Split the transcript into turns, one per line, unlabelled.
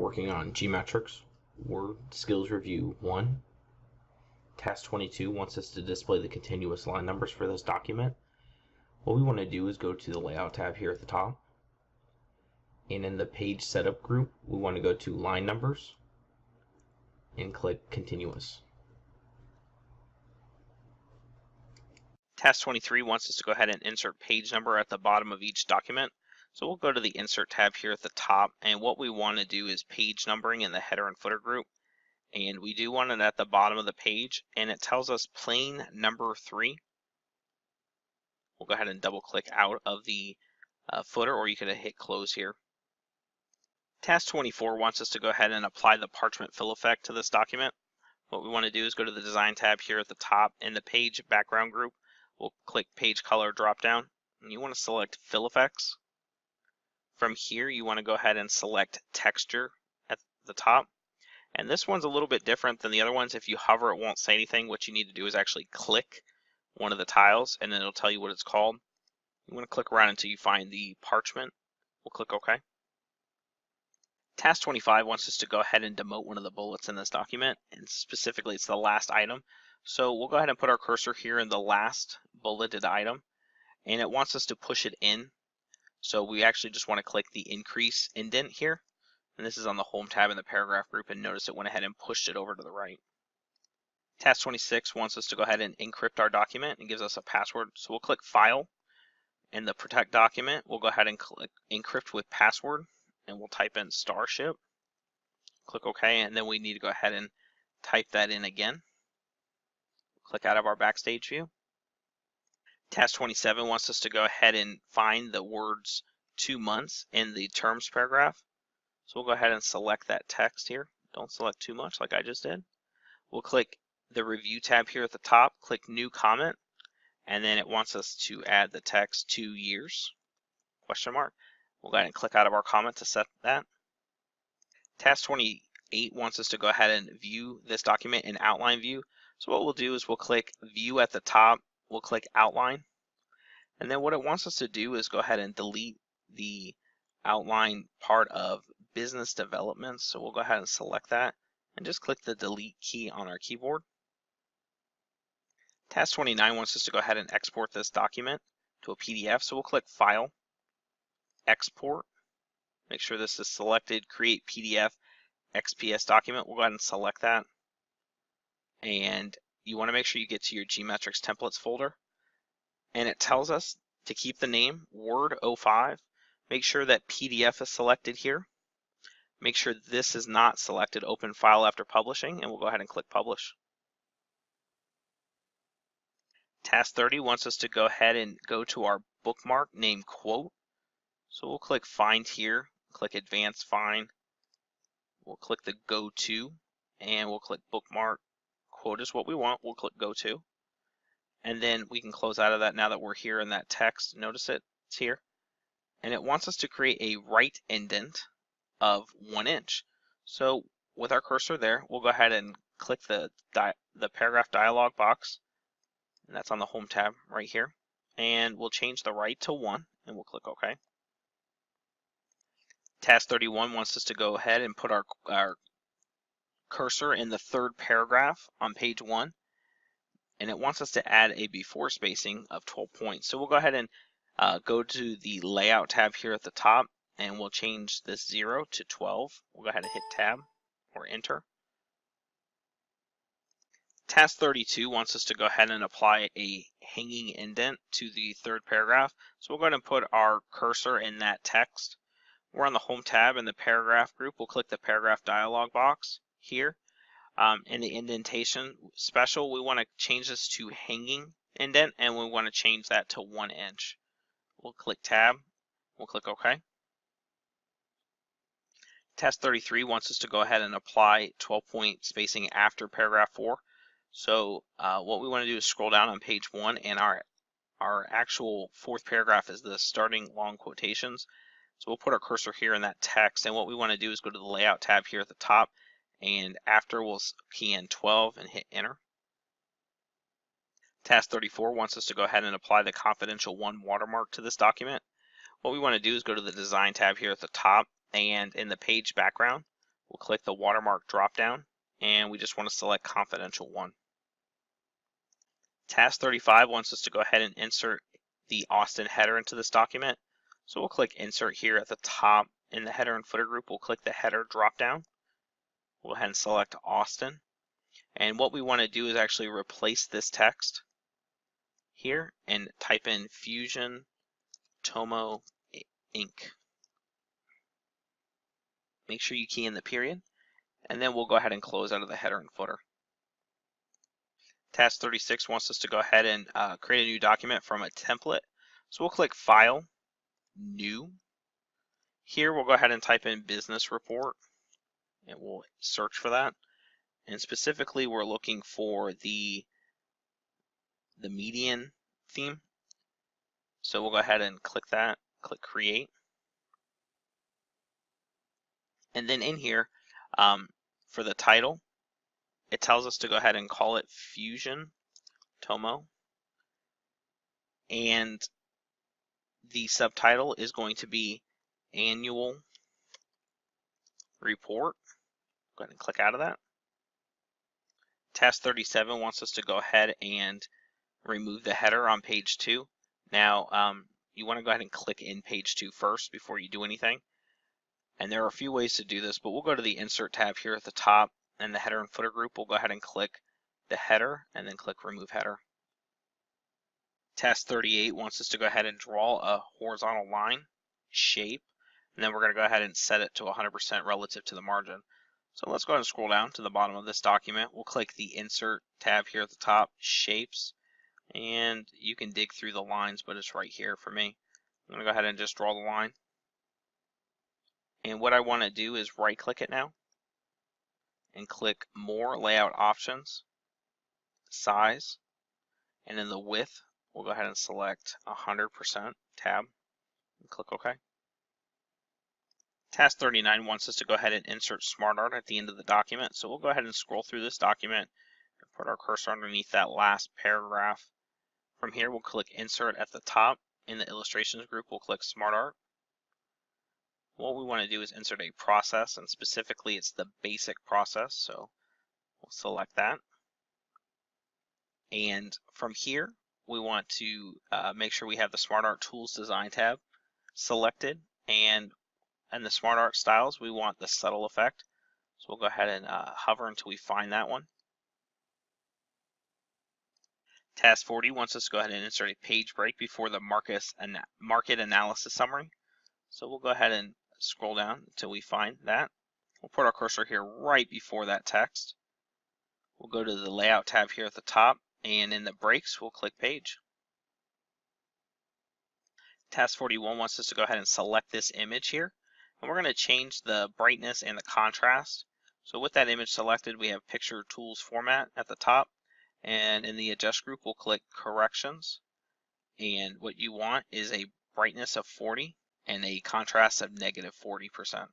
working on GMetrix Word Skills Review 1. Task 22 wants us to display the continuous line numbers for this document. What we want to do is go to the Layout tab here at the top. And in the Page Setup group, we want to go to Line Numbers and click Continuous.
Task 23 wants us to go ahead and insert page number at the bottom of each document. So we'll go to the Insert tab here at the top, and what we want to do is page numbering in the header and footer group. And we do want it at the bottom of the page, and it tells us plain number 3. We'll go ahead and double click out of the footer, or you could hit close here. Task 24 wants us to go ahead and apply the parchment fill effect to this document. What we want to do is go to the Design tab here at the top. In the Page Background group, we'll click Page Color drop down, and you want to select Fill Effects. From here, you want to go ahead and select Texture at the top. And this one's a little bit different than the other ones. If you hover, it won't say anything. What you need to do is actually click one of the tiles, and then it'll tell you what it's called. You want to click around until you find the parchment. We'll click OK. Task 25 wants us to go ahead and demote one of the bullets in this document, and specifically it's the last item. So we'll go ahead and put our cursor here in the last bulleted item, and it wants us to push it in. So we actually just want to click the increase indent here, and this is on the Home tab in the paragraph group, and notice it went ahead and pushed it over to the right. Task 26 wants us to go ahead and encrypt our document and gives us a password. So we'll click File, and the Protect document, we'll go ahead and click Encrypt with Password, and we'll type in Starship. Click OK, and then we need to go ahead and type that in again. Click out of our Backstage view. Task 27 wants us to go ahead and find the words 2 months in the terms paragraph. So we'll go ahead and select that text here. Don't select too much like I just did. We'll click the Review tab here at the top, click New Comment, and then it wants us to add the text 2 years, question mark. We'll go ahead and click out of our comment to set that. Task 28 wants us to go ahead and view this document in outline view. So what we'll do is we'll click View at the top, we'll click Outline, and then what it wants us to do is go ahead and delete the outline part of business development. So we'll go ahead and select that and just click the delete key on our keyboard. Task 29 wants us to go ahead and export this document to a PDF. So we'll click File, Export. Make sure this is selected, Create PDF XPS document. We'll go ahead and select that. And you want to make sure you get to your GMetrix templates folder. And it tells us to keep the name Word 05. Make sure that PDF is selected here. Make sure this is not selected, Open File after publishing, and we'll go ahead and click Publish. Task 30 wants us to go ahead and go to our bookmark named Quote. So we'll click Find here, click Advanced Find. We'll click the Go To, and we'll click Bookmark. Quote is what we want. We'll click Go To. And then we can close out of that now that we're here in that text. Notice it's here. And it wants us to create a right indent of 1 inch. So with our cursor there, we'll go ahead and click the paragraph dialog box. And that's on the Home tab right here. And we'll change the right to 1, and we'll click OK. Task 31 wants us to go ahead and put our cursor in the 3rd paragraph on page 1. And it wants us to add a before spacing of 12 points. So we'll go ahead and go to the Layout tab here at the top, and we'll change this 0 to 12. We'll go ahead and hit Tab or Enter. Task 32 wants us to go ahead and apply a hanging indent to the 3rd paragraph. So we'll go ahead and put our cursor in that text. We're on the Home tab in the paragraph group. We'll click the paragraph dialog box here. In the indentation special, we want to change this to hanging indent, and we want to change that to 1 inch. We'll click Tab. We'll click OK. Task 33 wants us to go ahead and apply 12-point spacing after paragraph 4. So what we want to do is scroll down on page 1, and our actual 4th paragraph is the starting long quotations. So we'll put our cursor here in that text, and what we want to do is go to the Layout tab here at the top, and after we'll key in 12 and hit Enter. Task 34 wants us to go ahead and apply the confidential 1 watermark to this document. What we want to do is go to the Design tab here at the top, and in the page background, we'll click the watermark drop down, and we just want to select confidential 1. Task 35 wants us to go ahead and insert the Austin header into this document. So we'll click insert here at the top in the header and footer group. We'll click the header drop down. We'll go ahead and select Austin. And what we want to do is actually replace this text here and type in Fusion Tomo Inc. Make sure you key in the period, and then we'll go ahead and close out of the header and footer. Task 36 wants us to go ahead and create a new document from a template. So we'll click File, New. Here we'll go ahead and type in Business Report, and we'll search for that. And specifically, we're looking for the median theme. So we'll go ahead and click that, click Create. And then in here, for the title, it tells us to go ahead and call it Fusion Tomo. And the subtitle is going to be Annual Report. Go ahead and click out of that. Task 37 wants us to go ahead and remove the header on page 2. Now, you want to go ahead and click in page 2 first before you do anything. And there are a few ways to do this, but we'll go to the Insert tab here at the top, and the header and footer group. We'll go ahead and click the header and then click Remove Header. Task 38 wants us to go ahead and draw a horizontal line shape, and then we're going to go ahead and set it to 100% relative to the margin. So let's go ahead and scroll down to the bottom of this document. We'll click the Insert tab here at the top, Shapes, and you can dig through the lines, but it's right here for me. I'm going to go ahead and just draw the line. And what I want to do is right click it now and click More Layout Options, Size, and in the width, we'll go ahead and select 100% tab and click OK. Task 39 wants us to go ahead and insert SmartArt at the end of the document. So we'll go ahead and scroll through this document and put our cursor underneath that last paragraph. From here, we'll click Insert at the top. In the Illustrations group, we'll click SmartArt. What we want to do is insert a process, and specifically it's the basic process, so we'll select that. And from here, we want to make sure we have the SmartArt Tools Design tab selected, and in the SmartArt Styles, we want the Subtle Effect. So we'll go ahead and hover until we find that one. Task 40 wants us to go ahead and insert a page break before the market analysis summary. So we'll go ahead and scroll down until we find that. We'll put our cursor here right before that text. We'll go to the Layout tab here at the top, and in the breaks, we'll click Page. Task 41 wants us to go ahead and select this image here, and we're going to change the brightness and the contrast. So with that image selected, we have Picture Tools Format at the top, and in the Adjust group, we'll click Corrections, and what you want is a brightness of 40 and a contrast of -40%.